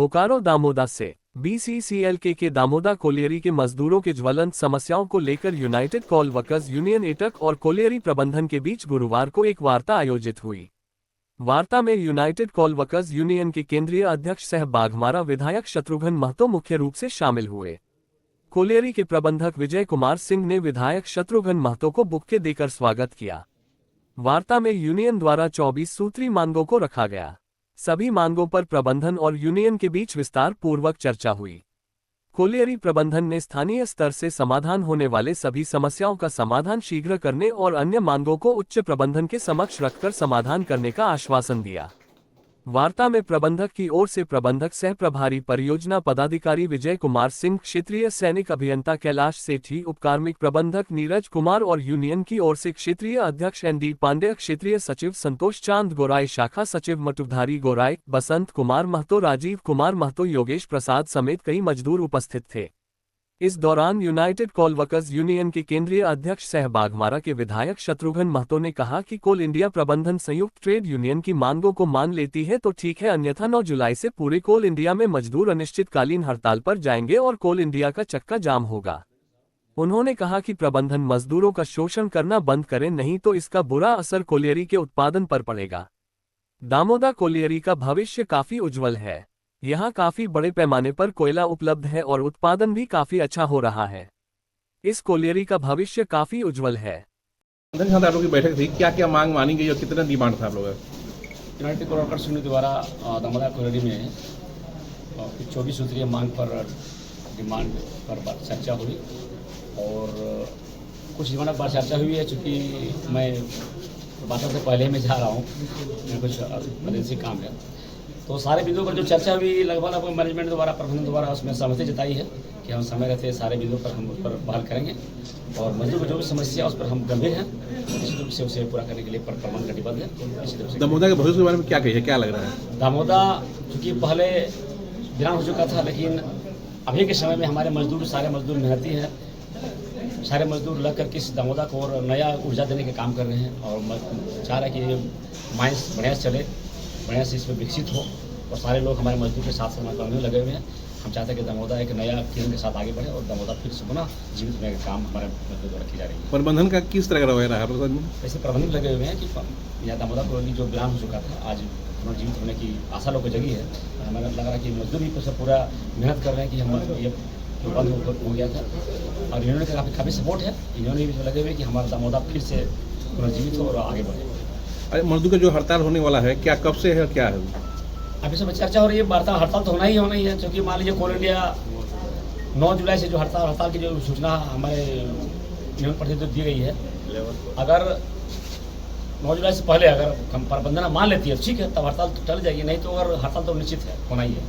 बोकारो दामोदा से बीसीसीएलके के दामोदा कोलियरी के मजदूरों के ज्वलंत समस्याओं को लेकर यूनाइटेड कोल वर्कर्स यूनियन एटक और कोलियरी प्रबंधन के बीच गुरुवार को एक वार्ता आयोजित हुई। वार्ता में यूनाइटेड कोल वर्कर्स यूनियन के केंद्रीय अध्यक्ष सह बाघमारा विधायक शत्रुघ्न महतो मुख्य रूप से शामिल हुए। कोलियरी के प्रबंधक विजय कुमार सिंह ने विधायक शत्रुघ्न महतो को बुक्के देकर स्वागत किया। वार्ता में यूनियन द्वारा 24 सूत्री मांगों को रखा गया। सभी मांगों पर प्रबंधन और यूनियन के बीच विस्तार पूर्वक चर्चा हुई। कोलियरी प्रबंधन ने स्थानीय स्तर से समाधान होने वाले सभी समस्याओं का समाधान शीघ्र करने और अन्य मांगों को उच्च प्रबंधन के समक्ष रखकर समाधान करने का आश्वासन दिया। वार्ता में प्रबंधक की ओर से प्रबंधक सह प्रभारी परियोजना पदाधिकारी विजय कुमार सिंह, क्षेत्रीय सैनिक अभियंता कैलाश सेठी, उपकार्मिक प्रबंधक नीरज कुमार और यूनियन की ओर से क्षेत्रीय अध्यक्ष एनडी पांडे, क्षेत्रीय सचिव संतोष चांद गोराई, शाखा सचिव मटुधारी गोराई, बसंत कुमार महतो, राजीव कुमार महतो, योगेश प्रसाद समेत कई मजदूर उपस्थित थे। इस दौरान यूनाइटेड कोल वर्कर्स यूनियन के केंद्रीय अध्यक्ष सह बाघमारा के विधायक शत्रुघ्न महतो ने कहा कि कोल इंडिया प्रबंधन संयुक्त ट्रेड यूनियन की मांगों को मान लेती है तो ठीक है, अन्यथा 9 जुलाई से पूरे कोल इंडिया में मजदूर अनिश्चितकालीन हड़ताल पर जाएंगे और कोल इंडिया का चक्का जाम होगा। उन्होंने कहा कि प्रबंधन मजदूरों का शोषण करना बंद करे, नहीं तो इसका बुरा असर कोलियरी के उत्पादन पर पड़ेगा। दामोदा कोलियरी का भविष्य काफी उज्जवल है। यहाँ काफी बड़े पैमाने पर कोयला उपलब्ध है और उत्पादन भी काफी अच्छा हो रहा है। इस कोलियरी का भविष्य काफी उज्जवल है। आप लोगों की बैठक थी, क्या क्या मांग मानी गई और कितना डिमांड था आप लोगों का? यूनाइटेड कोल वर्कर्स यूनियन द्वारा दामोदा कोलियरी में 24 सूत्रीय मांग पर डिमांड पर चर्चा हुई और कुछ डिमांड पर चर्चा हुई है। चूँकि मैं बात से पहले मैं जा रहा हूँ, कुछ एमरजेंसी काम है, तो सारे बिंदुओं पर जो चर्चा हुई लगभग मैनेजमेंट द्वारा, प्रबंधन द्वारा उसमें सहमति जताई है कि हम समय रहते सारे बिंदुओं पर हम उस पर बहाल करेंगे और मजदूर को जो भी समस्या उस पर हम गंभीर हैं, निश्चित रूप से उसे पूरा करने के लिए प्रबंधन कटिबद्ध है। दामोदा के भविष्य के बारे में क्या कहिए, क्या लग रहा है? दामोदा चूँकि पहले वीरान हो चुका था, लेकिन अभी के समय में हमारे मजदूर, सारे मजदूर मेहनती हैं, सारे मजदूर लग करके इस दामोदा को और नया ऊर्जा देने के काम कर रहे हैं और चाह रहे हैं कि माइंस बढ़िया से चले, बढ़िया से इसमें विकसित हो और सारे लोग हमारे मजदूर के साथ साथ करने लगे हुए हैं। हम चाहते हैं कि दामोदा एक नया किरण के साथ आगे बढ़े और दामोदा फिर से पुनः जीवित होने का काम हमारे मजदूर द्वारा की जा रही है। प्रबंधन का किस तरह का रवैया रहा है? ऐसे प्रबंधन लगे हुए हैं कि यहाँ दामोदा कोलियरी जो वीरान हो चुका था, आज पुनर्जीवित होने की आशा लोग को जगी है। हमें लग रहा है कि मजदूर भी सब पूरा मेहनत कर रहे हैं कि हम ये जो बंद हो गया था और यूनियन का काफ़ी सपोर्ट है। यूनियन भी लगे हुए कि हमारा दामोदा फिर से पुनर्जीवित हो और आगे बढ़े। मजदूर का जो हड़ताल होने वाला है, क्या कब से है, क्या है? अभी सब चर्चा हो रही है, वार्ता हड़ताल तो होना ही है, क्योंकि मान लीजिए कोल इंडिया 9 जुलाई से जो हड़ताल की जो सूचना हमारे यूनियन प्रतिनिधि दी गई है, अगर 9 जुलाई से पहले अगर हम प्रबंधन मान लेती है ठीक है, तब हड़ताल तो टल जाएगी, नहीं तो अगर हड़ताल तो निश्चित है, होना ही है।